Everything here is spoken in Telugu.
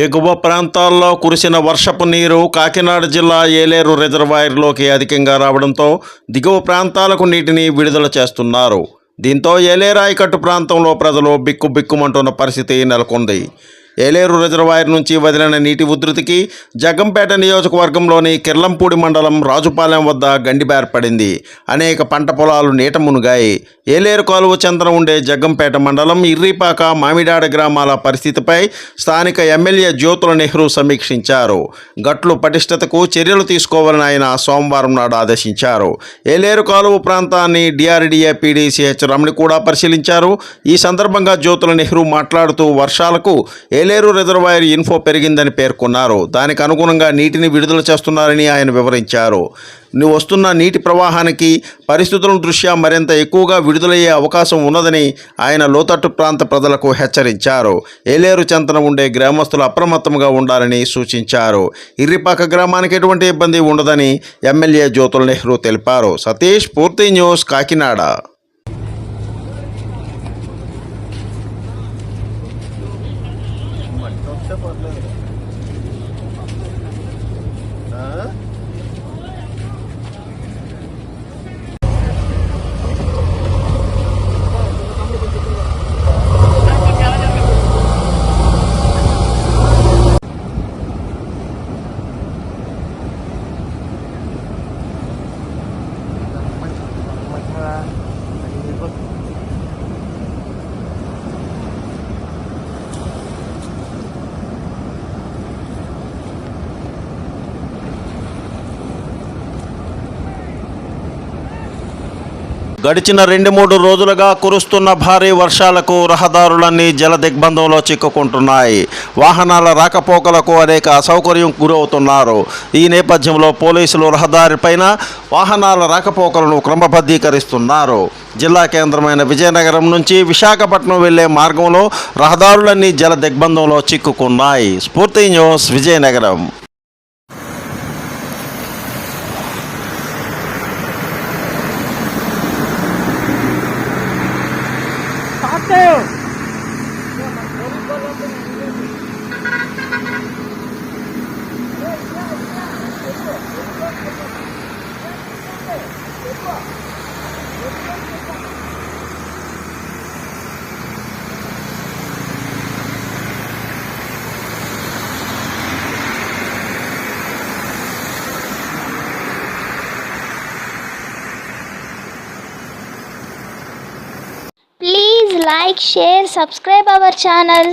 ఎగువ ప్రాంతాల్లో కురిసిన వర్షపు నీరు కాకినాడ జిల్లా ఏలేరు రిజర్వాయర్లోకి అధికంగా రావడంతో దిగువ ప్రాంతాలకు నీటిని విడుదల చేస్తున్నారు. దీంతో ఏలేరు ఆయకట్టు ప్రాంతంలో ప్రజలు బిక్కుబిక్కుమంటున్న పరిస్థితి నెలకొంది. ఏలేరు రిజర్వాయర్ నుంచి వదిలిన నీటి ఉధృతికి జగ్గంపేట నియోజకవర్గంలోని కిర్లంపూడి మండలం రాజుపాలెం వద్ద గండిబారిపడింది. అనేక పంట పొలాలు నీట మునిగాయి. ఏలేరు కాలువ చెంతన ఉండే జగ్గంపేట మండలం ఇర్రిపాక, మామిడాడ గ్రామాల పరిస్థితిపై స్థానిక ఎమ్మెల్యే జ్యోతుల నెహ్రూ సమీక్షించారు. గట్లు పటిష్టతకు చర్యలు తీసుకోవాలని ఆయన సోమవారం నాడు ఆదేశించారు. ఏలేరు కాలువ ప్రాంతాన్ని డిఆర్డీఏ పీడీ సిహెచ్ రమణి కూడా పరిశీలించారు. ఈ సందర్భంగా జ్యోతుల నెహ్రూ మాట్లాడుతూ వర్షాలకు ఏలేరు రిజర్వాయర్ ఇన్ఫో పెరిగిందని పేర్కొన్నారు. దానికి అనుగుణంగా నీటిని విడుదల చేస్తున్నారని ఆయన వివరించారు. వస్తున్న నీటి ప్రవాహానికి పరిస్థితుల దృష్ట్యా మరింత ఎక్కువగా విడుదలయ్యే అవకాశం ఉన్నదని ఆయన లోతట్టు ప్రాంత ప్రజలకు హెచ్చరించారు. ఏలేరు చెంతన ఉండే గ్రామస్తులు అప్రమత్తంగా ఉండాలని సూచించారు. ఇర్రిపాక గ్రామానికి ఎటువంటి ఇబ్బంది ఉండదని ఎమ్మెల్యే జ్యోతుల నెహ్రూ తెలిపారు. సతీష్, పూర్తి న్యూస్, కాకినాడ. గడిచిన 2-3 రోజులుగా కురుస్తున్న భారీ వర్షాలకు రహదారులన్నీ జల దిగ్బంధంలో చిక్కుకుంటున్నాయి. వాహనాల రాకపోకలకు అనేక అసౌకర్యం గురవుతున్నారు. ఈ నేపథ్యంలో పోలీసులు రహదారిపైన వాహనాల రాకపోకలను క్రమబద్ధీకరిస్తున్నారు. జిల్లా కేంద్రమైన విజయనగరం నుంచి విశాఖపట్నం వెళ్లే మార్గంలో రహదారులన్నీ జల దిగ్బంధంలో చిక్కుకున్నాయి. స్ఫూర్తి news, Vizianagaram. Please like, share, subscribe our channel.